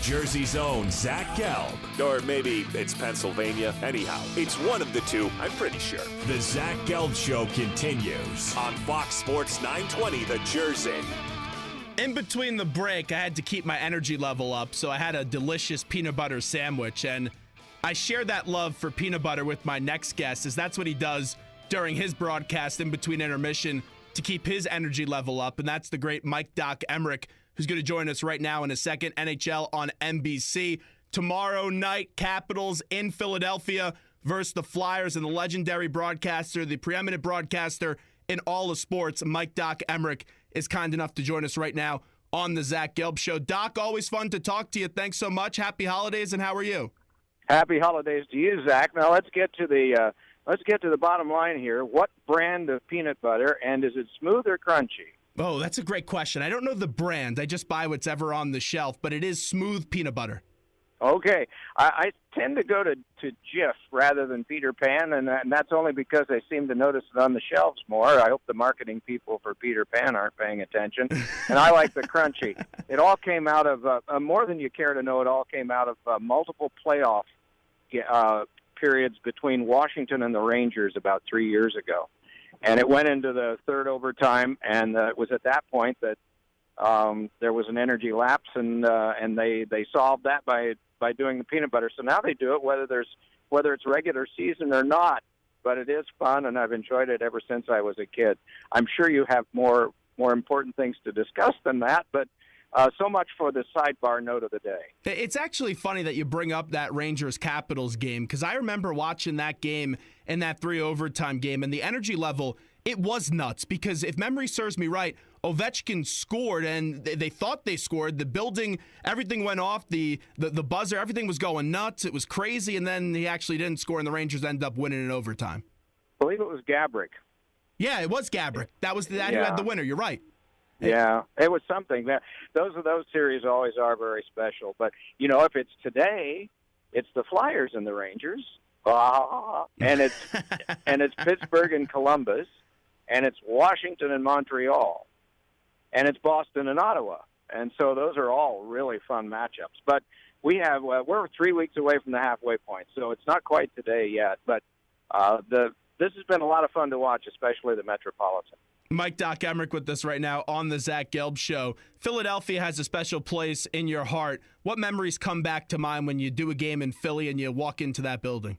Jersey's own Zach Gelb. Or maybe it's Pennsylvania. Anyhow, it's one of the two, I'm pretty sure. The Zach Gelb Show continues On Fox Sports 920, The Jersey. In between the break, I had to keep my energy level up, so I had a delicious peanut butter sandwich, and I share that love for peanut butter with my next guest, as that's what he does during his broadcast in between intermission to keep his energy level up, and that's the great Doc Emrick, who's going to join us right now in a second. NHL on NBC. Tomorrow night, Capitals in Philadelphia versus the Flyers, and the legendary broadcaster, the preeminent broadcaster in all of sports, Doc Emrick, is kind enough to join us right now on the Zach Gelb Show. Doc, always fun to talk to you. Thanks so much. Happy holidays, and how are you? Happy holidays to you, Zach. Now let's get to the bottom line here. What brand of peanut butter, and is it smooth or crunchy? Oh, that's a great question. I don't know the brand. I just buy what's ever on the shelf, but it is smooth peanut butter. Okay. I tend to go to Jif rather than Peter Pan, and that's only because I seem to notice it on the shelves more. I hope the marketing people for Peter Pan aren't paying attention. And I like the crunchy. It all came out of, more than you care to know, it all came out of multiple playoff periods between Washington and the Rangers about 3 years ago. And it went into the third overtime, and it was at that point that there was an energy lapse, and they solved that by doing the peanut butter. So now they do it whether it's regular season or not. But it is fun, and I've enjoyed it ever since I was a kid. I'm sure you have more important things to discuss than that, but so much for the sidebar note of the day. It's actually funny that you bring up that Rangers-Capitals game, because I remember watching that game in that 3-overtime game, and the energy level, it was nuts, because if memory serves me right, Ovechkin scored, and they thought they scored. The building, everything went off, the buzzer, everything was going nuts. It was crazy, and then he actually didn't score, and the Rangers ended up winning in overtime. I believe it was Gabrick. Yeah, it was Gabrick. That was who had the winner. You're right. Yeah, it was something. Those series always are very special. But, if it's today, it's the Flyers and the Rangers, and it's Pittsburgh and Columbus, and it's Washington and Montreal, and it's Boston and Ottawa. And so those are all really fun matchups. But we're 3 weeks away from the halfway point, so it's not quite today yet. But this has been a lot of fun to watch, especially the Metropolitan. Doc Emrick with us right now on the Zach Gelb Show. Philadelphia has a special place in your heart. What memories come back to mind when you do a game in Philly and you walk into that building?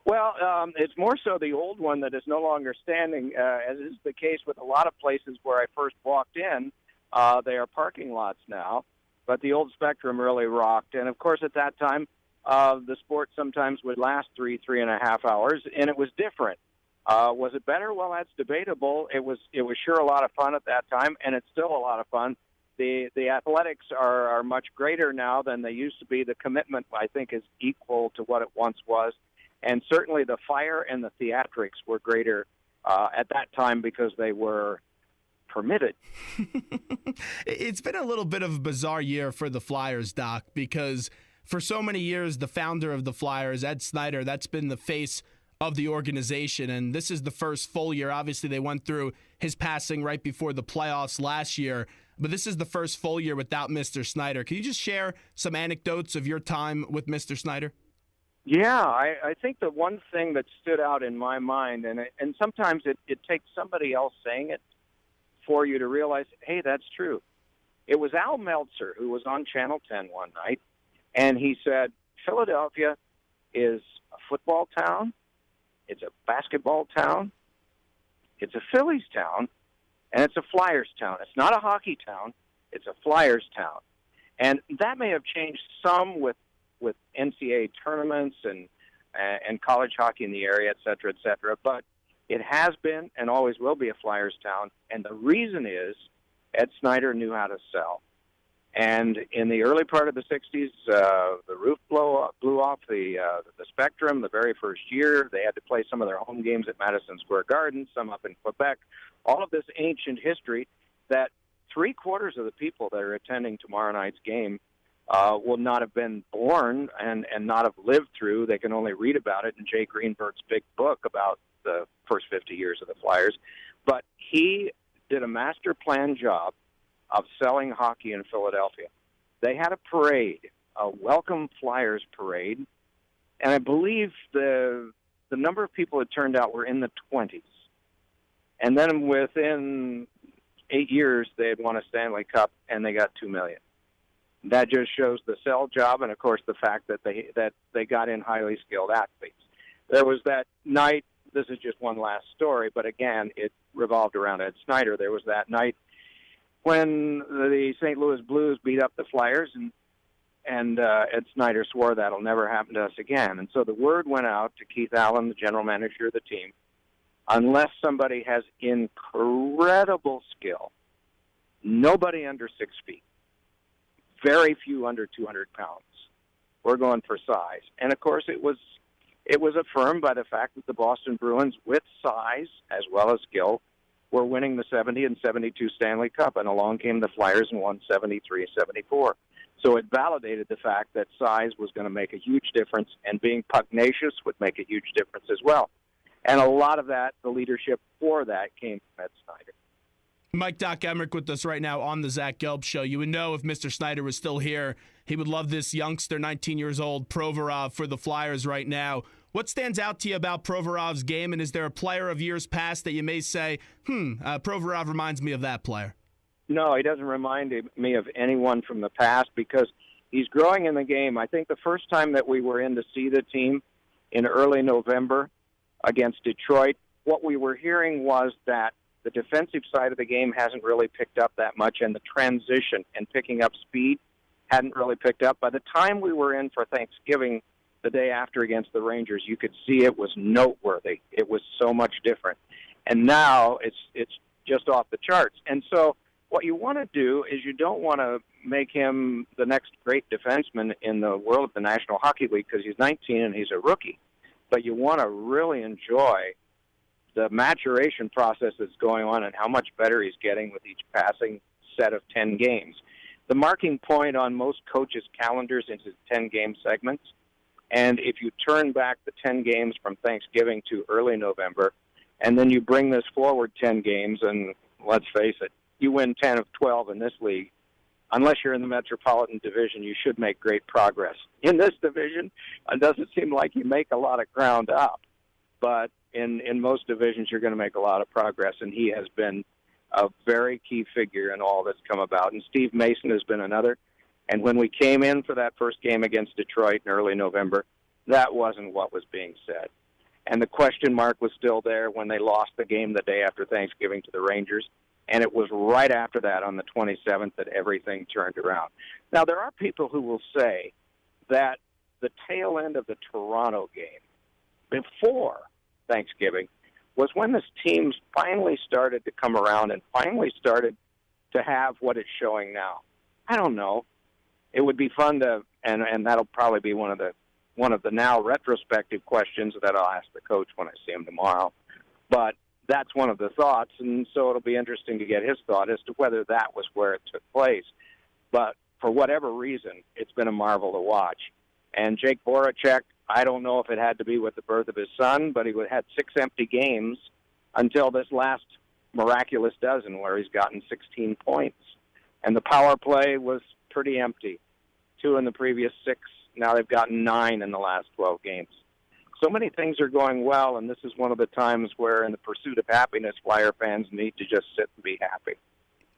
Well, it's more so the old one that is no longer standing, as is the case with a lot of places where I first walked in. They are parking lots now, but the old Spectrum really rocked. And, of course, at that time, the sport sometimes would last 3.5 hours, and it was different. Was it better? Well, that's debatable. It was sure a lot of fun at that time, and it's still a lot of fun. The athletics are much greater now than they used to be. The commitment, I think, is equal to what it once was, and certainly the fire and the theatrics were greater at that time because they were permitted. It's been a little bit of a bizarre year for the Flyers, Doc, because for so many years, the founder of the Flyers, Ed Snider, that's been the face of the organization, and this is the first full year. Obviously, they went through his passing right before the playoffs last year, but this is the first full year without Mr. Snider. Can you just share some anecdotes of your time with Mr. Snider? Yeah, I think the one thing that stood out in my mind, and sometimes it takes somebody else saying it for you to realize, hey, that's true. It was Al Meltzer who was on Channel 10 one night, and he said, Philadelphia is a football town, it's a basketball town, it's a Phillies town, and it's a Flyers town. It's not a hockey town, it's a Flyers town. And that may have changed some with NCAA tournaments and college hockey in the area, et cetera, but it has been and always will be a Flyers town. And the reason is Ed Snider knew how to sell. And in the early part of the 60s, the roof blew off the Spectrum the very first year. They had to play some of their home games at Madison Square Garden, some up in Quebec. All of this ancient history that 3/4 of the people that are attending tomorrow night's game will not have been born and not have lived through. They can only read about it in Jay Greenberg's big book about the first 50 years of the Flyers. But he did a master plan job of selling hockey in Philadelphia. they had a parade, a welcome Flyers parade, and I believe the number of people that turned out were in the 20s. And then within 8 years, they had won a Stanley Cup, and they got $2 million. That just shows the sell job, and of course the fact that they got in highly skilled athletes. There was that night. This is just one last story, but again, it revolved around Ed Snider. There was that night when the St. Louis Blues beat up the Flyers, and Ed Snider swore that'll never happen to us again. And so the word went out to Keith Allen, the general manager of the team, unless somebody has incredible skill, nobody under 6 feet, very few under 200 pounds, we're going for size. And of course, it was affirmed by the fact that the Boston Bruins, with size as well as skill, were winning the 70 and 72 Stanley Cup, and along came the Flyers and won 73-74. So it validated the fact that size was going to make a huge difference, and being pugnacious would make a huge difference as well. And a lot of that, the leadership for that, came from Ed Snider. Mike, Doc Emrick with us right now on the Zach Gelb Show. You would know if Mr. Snider was still here, he would love this youngster, 19 years old, Provorov, for the Flyers right now. What stands out to you about Provorov's game, and is there a player of years past that you may say, Provorov reminds me of that player? No, he doesn't remind me of anyone from the past because he's growing in the game. I think the first time that we were in to see the team in early November against Detroit, what we were hearing was that the defensive side of the game hasn't really picked up that much, and the transition and picking up speed hadn't really picked up. By the time we were in for Thanksgiving the day after against the Rangers, you could see it was noteworthy. It was so much different. And now it's just off the charts. And so what you want to do is you don't want to make him the next great defenseman in the world of the National Hockey League because he's 19 and he's a rookie. But you want to really enjoy the maturation process that's going on and how much better he's getting with each passing set of 10 games. The marking point on most coaches' calendars is 10-game segments. And if you turn back the 10 games from Thanksgiving to early November, and then you bring this forward 10 games, and let's face it, you win 10 of 12 in this league, unless you're in the Metropolitan Division, you should make great progress. In this division, it doesn't seem like you make a lot of ground up. But in most divisions, you're going to make a lot of progress, and he has been a very key figure in all that's come about. And Steve Mason has been another. And when we came in for that first game against Detroit in early November, that wasn't what was being said. And the question mark was still there when they lost the game the day after Thanksgiving to the Rangers. And it was right after that, on the 27th, that everything turned around. Now, there are people who will say that the tail end of the Toronto game, before Thanksgiving, was when this team finally started to come around and finally started to have what it's showing now. I don't know. It would be fun to, and that'll probably be one of the now retrospective questions that I'll ask the coach when I see him tomorrow. But that's one of the thoughts, and so it'll be interesting to get his thought as to whether that was where it took place. But for whatever reason, it's been a marvel to watch. And Jake Voracek, I don't know if it had to be with the birth of his son, but he had 6 empty games until this last miraculous dozen where he's gotten 16 points. And the power play was pretty empty. 2 in the previous 6. Now they've gotten 9 in the last 12 games. So many things are going well, and this is one of the times where, in the pursuit of happiness, Flyer fans need to just sit and be happy.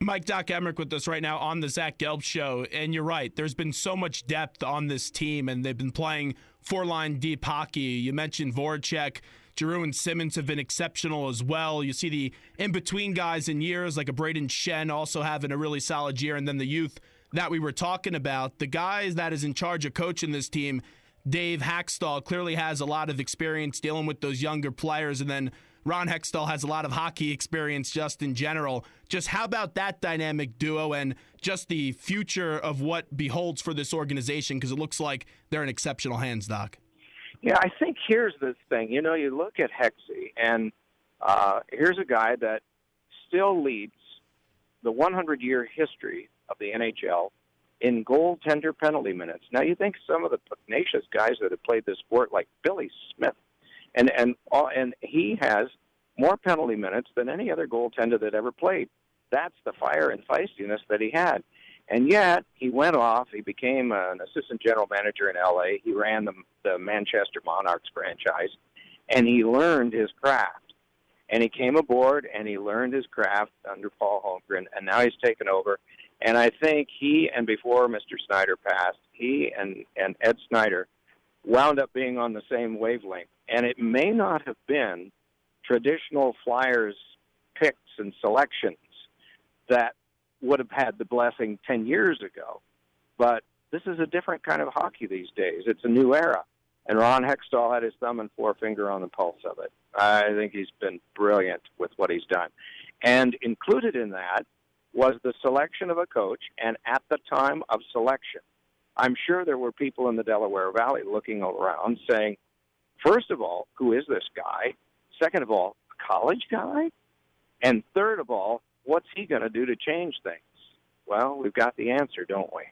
Mike, Doc Emrick with us right now on the Zach Gelb Show. And you're right, there's been so much depth on this team, and they've been playing 4-line deep hockey. You mentioned Voracek. Giroux and Simmons have been exceptional as well. You see the in-between guys in years, like a Braden Shen, also having a really solid year, and then the youth that we were talking about. The guys that is in charge of coaching this team, Dave Hackstall, clearly has a lot of experience dealing with those younger players, and then Ron Hextall has a lot of hockey experience just in general. Just how about that dynamic duo and just the future of what beholds for this organization, because it looks like they're in exceptional hands, Doc. Yeah, I think here's the thing. You know, you look at Hexy, and here's a guy that still leads the 100-year history of the NHL in goaltender penalty minutes. Now, you think some of the pugnacious guys that have played this sport, like Billy Smith, and he has more penalty minutes than any other goaltender that ever played. That's the fire and feistiness that he had. And yet, he went off. He became an assistant general manager in L.A. He ran the Manchester Monarchs franchise, and he learned his craft. And he came aboard, and he learned his craft under Paul Holmgren, and now he's taken over. And I think he, and before Mr. Snider passed, he and Ed Snider wound up being on the same wavelength. And it may not have been traditional Flyers picks and selections that would have had the blessing 10 years ago. But this is a different kind of hockey these days. It's a new era. And Ron Hextall had his thumb and forefinger on the pulse of it. I think he's been brilliant with what he's done. And included in that was the selection of a coach, and at the time of selection, I'm sure there were people in the Delaware Valley looking around saying, first of all, who is this guy? Second of all, a college guy? And third of all, what's he going to do to change things? Well, we've got the answer, don't we?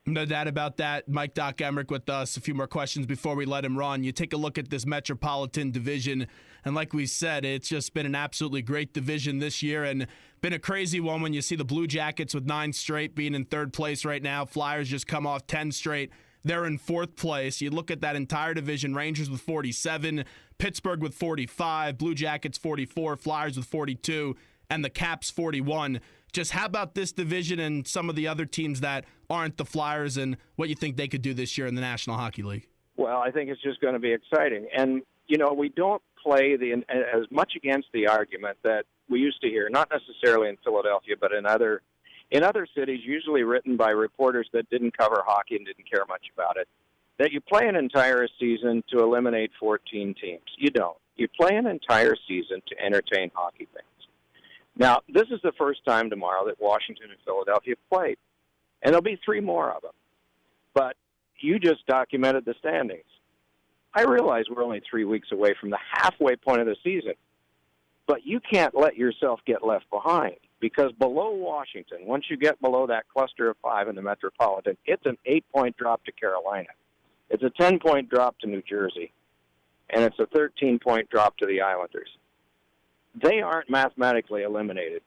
No doubt about that. Mike Doc Emrick with us. A few more questions before we let him run. You take a look at this Metropolitan Division, and like we said, it's just been an absolutely great division this year and been a crazy one when you see the Blue Jackets with 9 straight being in third place right now. Flyers just come off 10 straight. They're in fourth place. You look at that entire division, Rangers with 47, Pittsburgh with 45, Blue Jackets 44, Flyers with 42, and the Caps 41. Just how about this division and some of the other teams that aren't the Flyers and what you think they could do this year in the National Hockey League? Well, I think it's just going to be exciting. And, you know, we don't play as much against the argument that we used to hear, not necessarily in Philadelphia, but in other cities, usually written by reporters that didn't cover hockey and didn't care much about it, that you play an entire season to eliminate 14 teams. You don't. You play an entire season to entertain hockey fans. Now, this is the first time tomorrow that Washington and Philadelphia played, and there'll be 3 more of them. But you just documented the standings. I realize we're only 3 weeks away from the halfway point of the season, but you can't let yourself get left behind, because below Washington, once you get below that cluster of 5 in the Metropolitan, it's an 8-point drop to Carolina. It's a 10-point drop to New Jersey, and it's a 13-point drop to the Islanders. They aren't mathematically eliminated,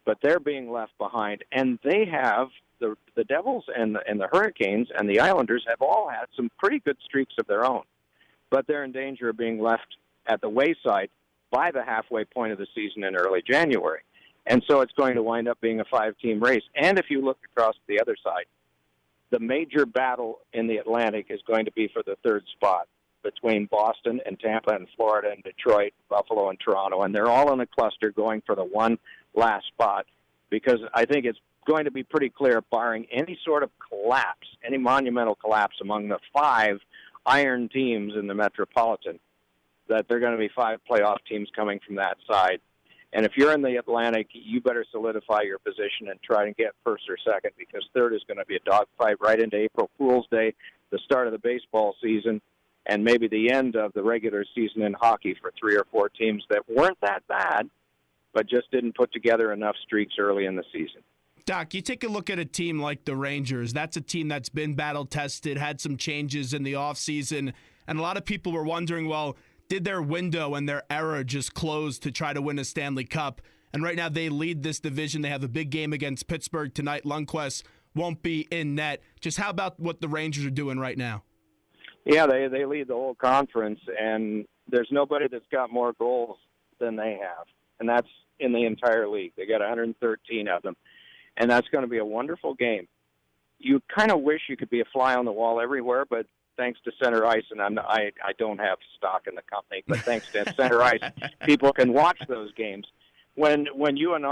but they're being left behind. And they have, the Devils and the Hurricanes and the Islanders have all had some pretty good streaks of their own. But they're in danger of being left at the wayside by the halfway point of the season in early January. And so it's going to wind up being a 5-team race. And if you look across the other side, the major battle in the Atlantic is going to be for the 3rd spot, between Boston and Tampa and Florida and Detroit, Buffalo and Toronto. And they're all in a cluster going for the one last spot, because I think it's going to be pretty clear, barring any sort of collapse, any monumental collapse among the 5 iron teams in the Metropolitan, that there are going to be 5 playoff teams coming from that side. And if you're in the Atlantic, you better solidify your position and try and get first or second, because third is going to be a dogfight right into April Fool's Day, the start of the baseball season, and maybe the end of the regular season in hockey for 3 or 4 teams that weren't that bad, but just didn't put together enough streaks early in the season. Doc, you take a look at a team like the Rangers. That's a team that's been battle-tested, had some changes in the offseason, and a lot of people were wondering, well, did their window and their era just close to try to win a Stanley Cup? And right now they lead this division. They have a big game against Pittsburgh tonight. Lundqvist won't be in net. Just how about what the Rangers are doing right now? Yeah, they lead the whole conference, and there's nobody that's got more goals than they have, and that's in the entire league. They got 113 of them, and that's going to be a wonderful game. You kind of wish you could be a fly on the wall everywhere, but thanks to Center Ice, and I don't have stock in the company, but thanks to Center Ice, people can watch those games. When you and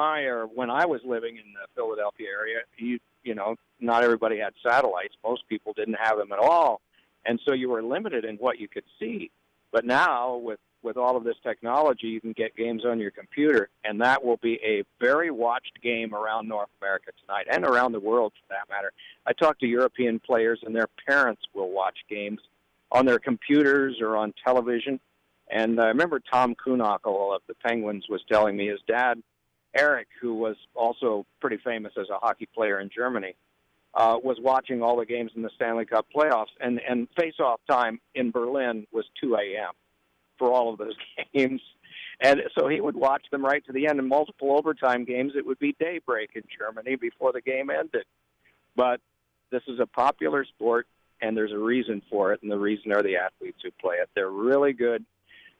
when I was living in the Philadelphia area, you know, not everybody had satellites. Most people didn't have them at all. And so you were limited in what you could see. But now, with all of this technology, you can get games on your computer, and that will be a very watched game around North America tonight, and around the world for that matter. I talked to European players, and their parents will watch games on their computers or on television. And I remember Tom Kuhnackel of the Penguins was telling me his dad, Eric, who was also pretty famous as a hockey player in Germany, was watching all the games in the Stanley Cup playoffs, and face-off time in Berlin was 2 a.m. for all of those games. And so he would watch them right to the end. In multiple overtime games, it would be daybreak in Germany before the game ended. But this is a popular sport, and there's a reason for it, and the reason are the athletes who play it. They're really good.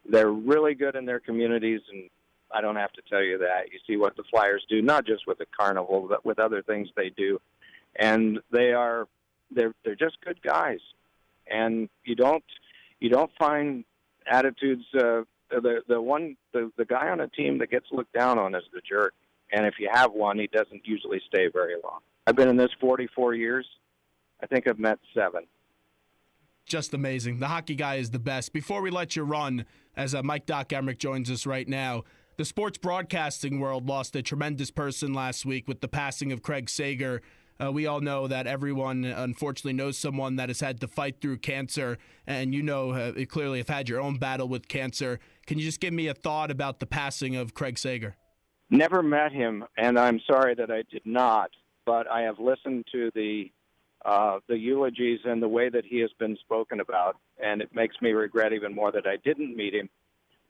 They're really good in their communities, and I don't have to tell you that. You see what the Flyers do, not just with the carnival, but with other things they do. And they're just good guys. And you don't find attitudes. The guy on a team that gets looked down on is the jerk. And if you have one, he doesn't usually stay very long. I've been in this 44 years. I think I've met 7. Just amazing. The hockey guy is the best. Before we let you run, as Mike Doc Emrick joins us right now, the sports broadcasting world lost a tremendous person last week with the passing of Craig Sager. We all know that everyone, unfortunately, knows someone that has had to fight through cancer, and you clearly have had your own battle with cancer. Can you just give me a thought about the passing of Craig Sager? Never met him, and I'm sorry that I did not, but I have listened to the eulogies and the way that he has been spoken about, and it makes me regret even more that I didn't meet him.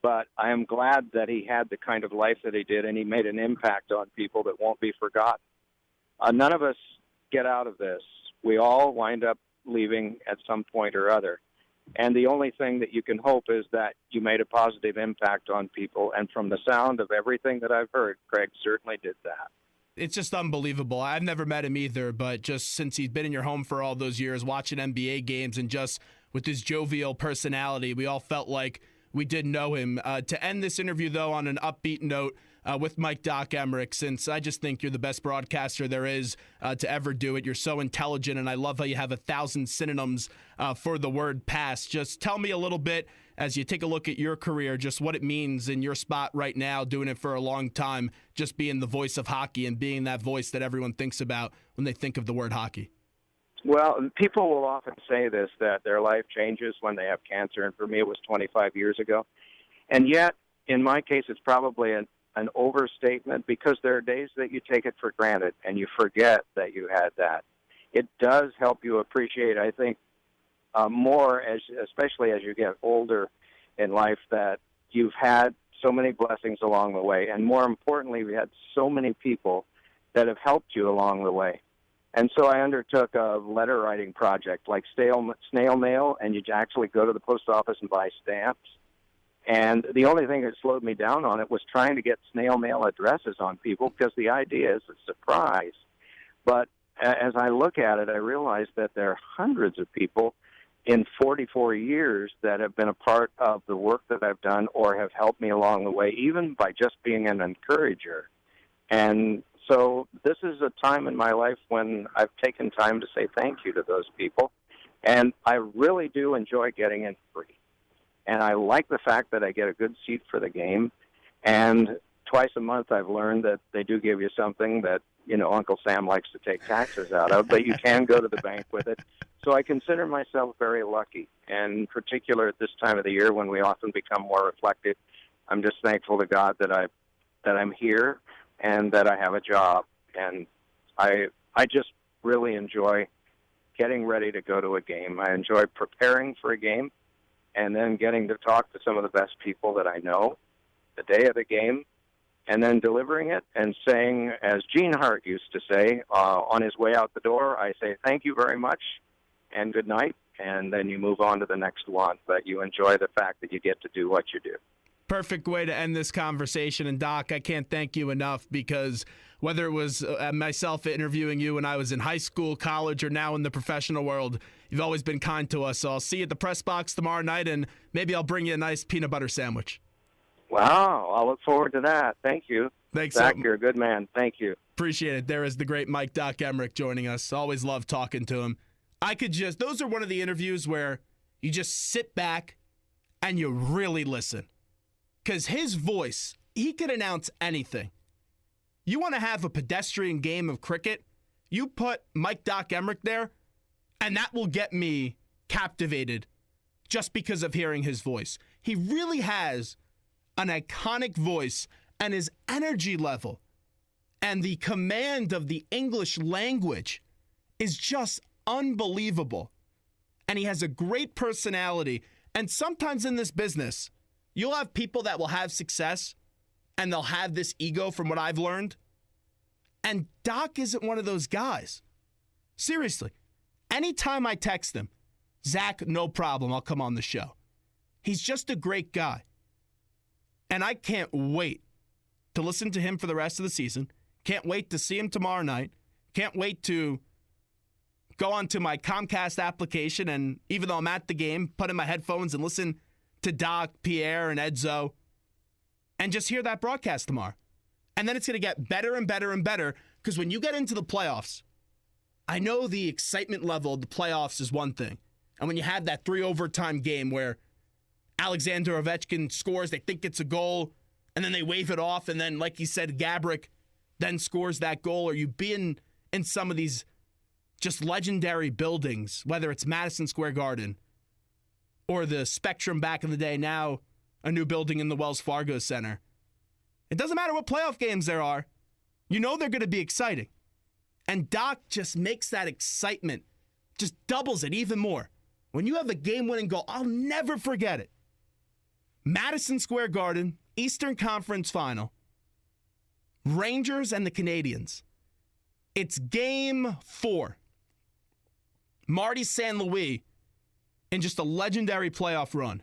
But I am glad that he had the kind of life that he did, and he made an impact on people that won't be forgotten. None of us get out of this. We all wind up leaving at some point or other. And the only thing that you can hope is that you made a positive impact on people. And from the sound of everything that I've heard, Craig certainly did that. It's just unbelievable. I've never met him either, but just since he's been in your home for all those years, watching NBA games, and just with his jovial personality, we all felt like we did know him. To end this interview, though, on an upbeat note with Mike Doc Emrick, since I just think you're the best broadcaster there is to ever do it. You're so intelligent, and I love how you have 1,000 synonyms for the word pass. Just tell me a little bit, as you take a look at your career, just what it means in your spot right now, doing it for a long time, just being the voice of hockey and being that voice that everyone thinks about when they think of the word hockey. Well, people will often say this, that their life changes when they have cancer, and for me it was 25 years ago. And yet, in my case, it's probably an overstatement, because there are days that you take it for granted and you forget that you had that. It does help you appreciate, I think, more, especially as you get older in life, that you've had so many blessings along the way. And more importantly, we had so many people that have helped you along the way. And so I undertook a letter writing project like snail mail, and you actually go to the post office and buy stamps. And the only thing that slowed me down on it was trying to get snail mail addresses on people, because the idea is a surprise. But as I look at it, I realize that there are hundreds of people in 44 years that have been a part of the work that I've done or have helped me along the way, even by just being an encourager. And so this is a time in my life when I've taken time to say thank you to those people. And I really do enjoy getting in free. And I like the fact that I get a good seat for the game. And twice a month I've learned that they do give you something that, Uncle Sam likes to take taxes out of, but you can go to the bank with it. So I consider myself very lucky. And in particular at this time of the year, when we often become more reflective, I'm just thankful to God that I'm here and that I have a job. And I just really enjoy getting ready to go to a game. I enjoy preparing for a game and then getting to talk to some of the best people that I know the day of the game, and then delivering it and saying, as Gene Hart used to say, on his way out the door, I say, thank you very much and good night, and then you move on to the next one. But you enjoy the fact that you get to do what you do. Perfect way to end this conversation. And Doc, I can't thank you enough, because whether it was myself interviewing you when I was in high school, college, or now in the professional world, you've always been kind to us. So I'll see you at the press box tomorrow night, and maybe I'll bring you a nice peanut butter sandwich. Wow, I'll look forward to that. Thank you. Thanks, Zach, you're a good man. Thank you. Appreciate it. There is the great Mike Doc Emrick joining us. Always love talking to him. Those are one of the interviews where you just sit back and you really listen. Because his voice, he could announce anything. You want to have a pedestrian game of cricket, you put Mike Doc Emrick there, and that will get me captivated just because of hearing his voice. He really has an iconic voice, and his energy level and the command of the English language is just unbelievable. And he has a great personality. And sometimes in this business, you'll have people that will have success and they'll have this ego, from what I've learned. And Doc isn't one of those guys. Seriously. Anytime I text him, Zach, no problem, I'll come on the show. He's just a great guy. And I can't wait to listen to him for the rest of the season. Can't wait to see him tomorrow night. Can't wait to go onto my Comcast application and, even though I'm at the game, put in my headphones and listen to Doc, Pierre, and Edzo and just hear that broadcast tomorrow. And then it's going to get better and better and better because when you get into the playoffs, I know the excitement level of the playoffs is one thing. And when you have that 3 overtime game where Alexander Ovechkin scores, they think it's a goal, and then they wave it off, and then, like he said, Gabrick then scores that goal, or you be in some of these just legendary buildings, whether it's Madison Square Garden or the Spectrum back in the day, now a new building in the Wells Fargo Center. It doesn't matter what playoff games there are. You know they're going to be exciting. And Doc just makes that excitement, just doubles it even more. When you have a game-winning goal, I'll never forget it. Madison Square Garden, Eastern Conference Final. Rangers and the Canadiens. It's game 4. Marty St. Louis, in just a legendary playoff run,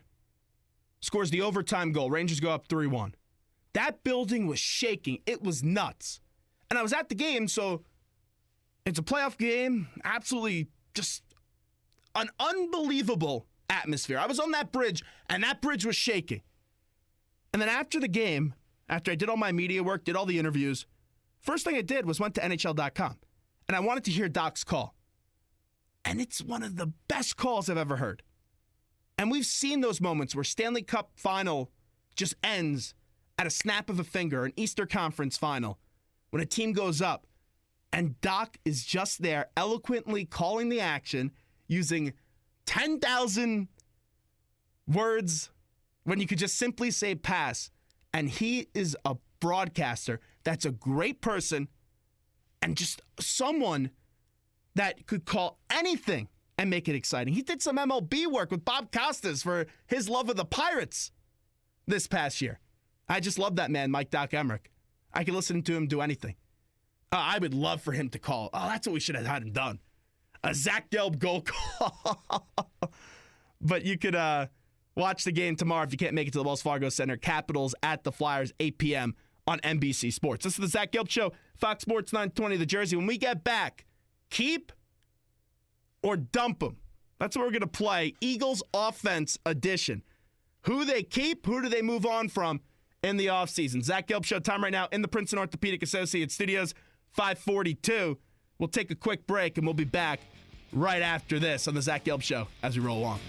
scores the overtime goal. Rangers go up 3-1. That building was shaking. It was nuts. And I was at the game, so it's a playoff game. Absolutely just an unbelievable atmosphere. I was on that bridge, and that bridge was shaking. And then after the game, after I did all my media work, did all the interviews, first thing I did was went to NHL.com. And I wanted to hear Doc's call. And it's one of the best calls I've ever heard. And we've seen those moments where Stanley Cup final just ends at a snap of a finger, an Eastern Conference final, when a team goes up. And Doc is just there eloquently calling the action using 10,000 words when you could just simply say pass. And he is a broadcaster that's a great person and just someone that could call anything and make it exciting. He did some MLB work with Bob Costas for his love of the Pirates this past year. I just love that man, Mike Doc Emrick. I can listen to him do anything. I would love for him to call. Oh, that's what we should have had him done. A Zach Gelb goal call. But you could watch the game tomorrow if you can't make it to the Wells Fargo Center. Capitals at the Flyers, 8 p.m. on NBC Sports. This is the Zach Gelb Show, Fox Sports 920 The Jersey. When we get back, keep or dump them. That's what we're going to play. Eagles Offense Edition. Who they keep, who do they move on from in the offseason? Zach Gelb Show time right now in the Princeton Orthopedic Associates Studios, 542. We'll take a quick break, and we'll be back right after this on the Zach Gelb Show as we roll along.